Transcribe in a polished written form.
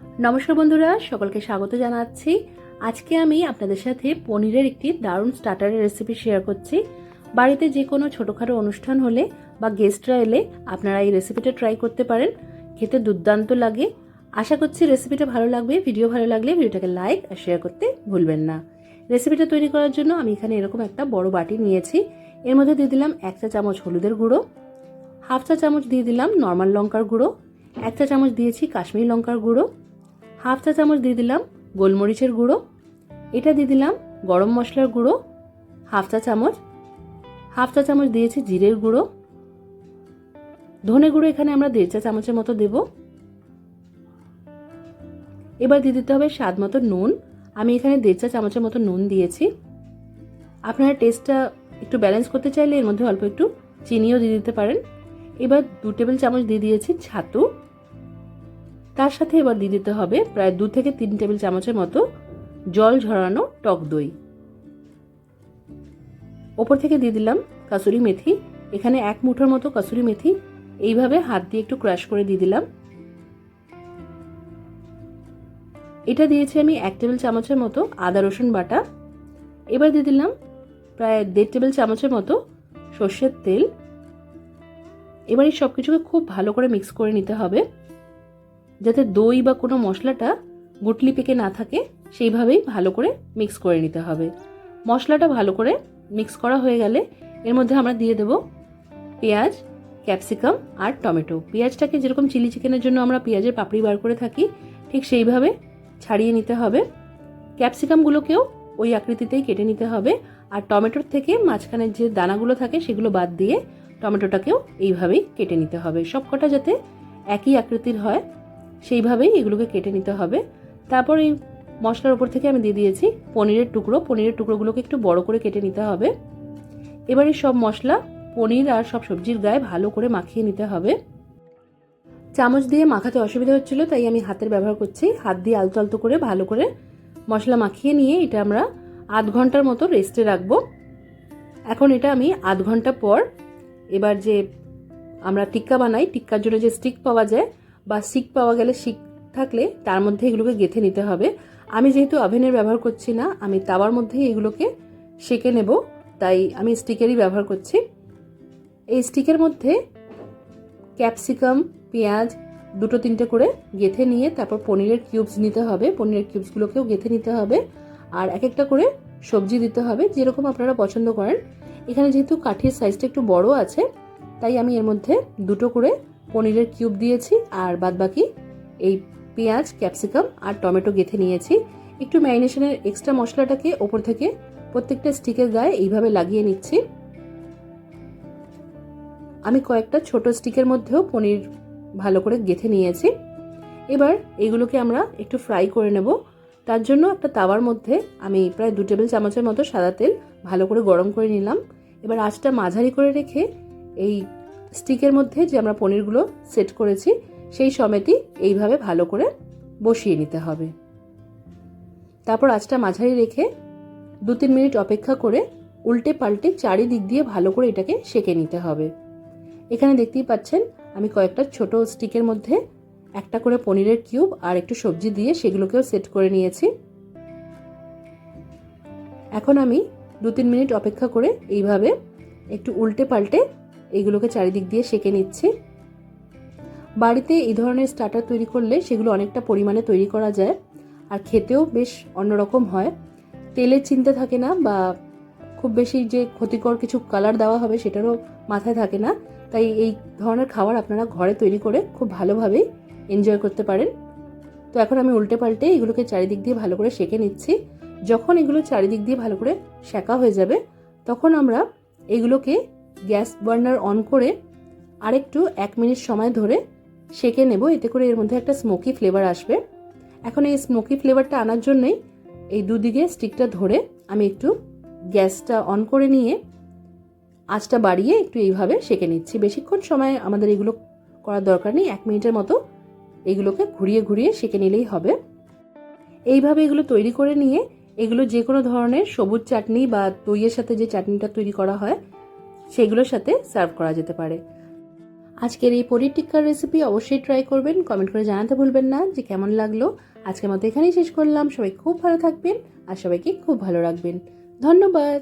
নমস্কার বন্ধুরা, সকলকে স্বাগত জানাচ্ছি। আজকে আমি আপনাদের সাথে পনিরের একটি দারুণ স্টার্টারের রেসিপি শেয়ার করছি। বাড়িতে যে কোনো ছোটোখাটো অনুষ্ঠান হলে বা গেস্টরা এলে আপনারা এই রেসিপিটা ট্রাই করতে পারেন। খেতে দুর্দান্ত লাগে। আশা করছি রেসিপিটা ভালো লাগবে। ভিডিও ভালো লাগলে ভিডিওটাকে লাইক আর শেয়ার করতে ভুলবেন না। রেসিপিটা তৈরি করার জন্য আমি এখানে এরকম একটা বড় বাটি নিয়েছি। এর মধ্যে দিয়ে দিলাম 1 চা চামচ হলুদের গুঁড়ো, 1/2 চা চামচ দিয়ে দিলাম নর্মাল লঙ্কার গুঁড়ো, 1 চা চামচ দিয়েছি কাশ্মীরি লঙ্কার গুঁড়ো, 1/2 চা চামচ দিয়ে দিলাম গোলমরিচের গুঁড়ো, এটা দিয়ে দিলাম গরম মশলার গুঁড়ো 1/2 চা চামচ, 1/2 চা চামচ দিয়েছি জিরের গুঁড়ো, ধনে গুঁড়ো এখানে আমরা 1.5 চা চামচের মতো দেব। এবার দিয়ে দিতে হবে স্বাদ মতো নুন। আমি এখানে 1.5 চা চামচের মতো নুন দিয়েছি। আপনারা টেস্টটা একটু ব্যালেন্স করতে চাইলে এর মধ্যে অল্প একটু চিনিও দিয়ে দিতে পারেন। এবার 2 টেবিল চামচ দিয়ে দিয়েছি ছাতু। তার সাথে এবার দিয়ে দিতে হবে প্রায় 2 থেকে 3 টেবিল চামচের মতো জল ঝরানো টক দই। ওপর থেকে দিয়ে দিলাম কাসুরি মেথি। এখানে 1 মুঠোর মতো কাসুরি মেথি এইভাবে হাত দিয়ে একটু ক্রাশ করে দিয়ে দিলাম। এটা দিয়েছি আমি 1 টেবিল চামচের মতো আদা রসুন বাটা। এবার দিয়ে দিলাম প্রায় 1.5 টেবিল চামচের মতো সর্ষের তেল। এবার এই সব কিছুকে খুব ভালো করে মিক্স করে নিতে হবে, যাতে দই বা কোনো মশলাটা গুটলি পেকে না থাকে। সেইভাবেই ভালো করে মিক্স করে নিতে হবে। মশলাটা ভালো করে মিক্স করা হয়ে গেলে এর মধ্যে আমরা দিয়ে দেব পেঁয়াজ, ক্যাপসিকাম আর টমেটো। পেঁয়াজটাকে যেরকম চিলি চিকেনের জন্য আমরা পেঁয়াজের পাপড়ি বার করে থাকি, ঠিক সেইভাবে ছাড়িয়ে নিতে হবে। ক্যাপসিকামগুলোকেও ওই আকৃতিতেই কেটে নিতে হবে। আর টমেটোর থেকে মাঝখানের যে দানাগুলো থাকে সেগুলো বাদ দিয়ে টমেটোটাকেও এইভাবেই কেটে নিতে হবে। সবকটা যাতে একই আকৃতির হয় সেইভাবেই এগুলোকে কেটে নিতে হবে। তারপর এই মশলার উপর থেকে আমি দিয়ে দিয়েছি পনিরের টুকরো। পনিরের টুকরোগুলোকে একটু বড় করে কেটে নিতে হবে। এবার এই সব মশলা পনির আর সব সবজির গায়ে ভালো করে মাখিয়ে নিতে হবে। চামচ দিয়ে মাখাতে অসুবিধা হচ্ছিল, তাই আমি হাতের ব্যবহার করছি। হাত দিয়ে আলতো আলতো করে ভালো করে মশলা মাখিয়ে নিয়ে এটা আমরা আধ ঘন্টার মতো রেস্টে রাখবো। এখন এটা আমি আধ ঘন্টা পর এবার যে আমরা টিক্কা বানাই, টিক্কার জন্য যে স্টিক পাওয়া যায় বা শিক পাওয়া গেলে শিক থাকলে তার মধ্যে এগুলোকে গেঁথে নিতে হবে। আমি যেহেতু ওভেনের ব্যবহার করছি না, আমি তাওয়ার মধ্যেই এগুলোকে সেঁকে নেব, তাই আমি স্টিকেরই ব্যবহার করছি। এই স্টিকের মধ্যে ক্যাপসিকাম, পেঁয়াজ 2-3টে করে গেঁথে নিয়ে তারপর পনিরের কিউবস নিতে হবে। পনিরের কিউবসগুলোকেও গেঁথে নিতে হবে। আর এক একটা করে সবজি দিতে হবে যেরকম আপনারা পছন্দ করেন। এখানে যেহেতু কাঠির সাইজটা একটু বড় আছে, তাই আমি এর মধ্যে 2টো করে পনিরের কিউব দিয়েছি আর বাদবাকি এই পেঁয়াজ, ক্যাপসিকাম আর টমেটো গেঁথে নিয়েছি। একটু ম্যারিনেশনের এক্সট্রা মশলাটাকে ওপর থেকে প্রত্যেকটা স্টিকের গায়ে এইভাবে লাগিয়ে নিচ্ছি। আমি কয়েকটা ছোট স্টিকের মধ্যেও পনির ভালো করে গেঁথে নিয়েছি। এবার এগুলোকে আমরা একটু ফ্রাই করে নেব। তার জন্য একটা তাওয়ার মধ্যে আমি প্রায় 2 টেবিল চামচের মতো সাদা তেল ভালো করে গরম করে নিলাম। এবার আঁচটা মাঝারি করে রেখে এই স্টিকের মধ্যে যে আমরা পনিরগুলো সেট করেছি সেই সমেতই এইভাবে ভালো করে বসিয়ে নিতে হবে। তারপর আঁচটা মাঝারি রেখে 2-3 মিনিট অপেক্ষা করে উল্টে পাল্টে চারিদিক দিয়ে ভালো করে এটাকে সেঁকে নিতে হবে। এখানে দেখতেই পাচ্ছেন আমি কয়েকটা ছোট স্টিকের মধ্যে একটা করে পনিরের কিউব আর একটু সবজি দিয়ে সেগুলোকেও সেট করে নিয়েছি। এখন আমি 2-3 মিনিট অপেক্ষা করে এইভাবে একটু উল্টে পাল্টে এইগুলোকে চারিদিক দিয়ে সেঁকে নিচ্ছি। বাড়িতে এই ধরনের স্টার্টার তৈরি করলে সেগুলো অনেকটা পরিমাণে তৈরি করা যায় আর খেতেও বেশ অন্যরকম হয়। তেলের চিন্তা থাকে না বা খুব বেশি যে ক্ষতিকর কিছু কালার দেওয়া হবে সেটারও মাথায় থাকে না। তাই এই ধরনের খাবার আপনারা ঘরে তৈরি করে খুব ভালোভাবেই এনজয় করতে পারেন। তো এখন আমি উল্টে পাল্টে এগুলোকে চারিদিক দিয়ে ভালো করে সেঁকে নিচ্ছি। যখন এগুলো চারিদিক দিয়ে ভালো করে সেঁকা হয়ে যাবে তখন আমরা এগুলোকে গ্যাস বার্নার অন করে আরেকটু 1 মিনিট সময় ধরে সেঁকে নেব। এতে করে এর মধ্যে একটা স্মোকি ফ্লেভার আসবে। এখন এই স্মোকি ফ্লেভারটা আনার জন্যই এই দুদিকে স্টিকটা ধরে আমি একটু গ্যাসটা অন করে নিয়ে আঁচটা বাড়িয়ে একটু এইভাবে সেঁকে নিচ্ছি। বেশিক্ষণ সময় আমাদের এগুলো করার দরকার নেই, 1 মিনিটের মতো এগুলোকে ঘুরিয়ে ঘুরিয়ে সেঁকে নিলেই হবে। এইভাবে এগুলো তৈরি করে নিয়ে এগুলো যে কোনো ধরনের সবুজ চাটনি বা দইয়ের সাথে যে চাটনিটা তৈরি করা হয় সেগুলোর সাথে সার্ভ করা যেতে পারে। আজকের এই পনির টিক্কার রেসিপি অবশ্যই ট্রাই করবেন, কমেন্ট করে জানাতে ভুলবেন না যে কেমন লাগলো। আজকের মতো এখানেই শেষ করলাম। সবাই খুব ভালো থাকবেন আর সবাইকে খুব ভালো রাখবেন। ধন্যবাদ।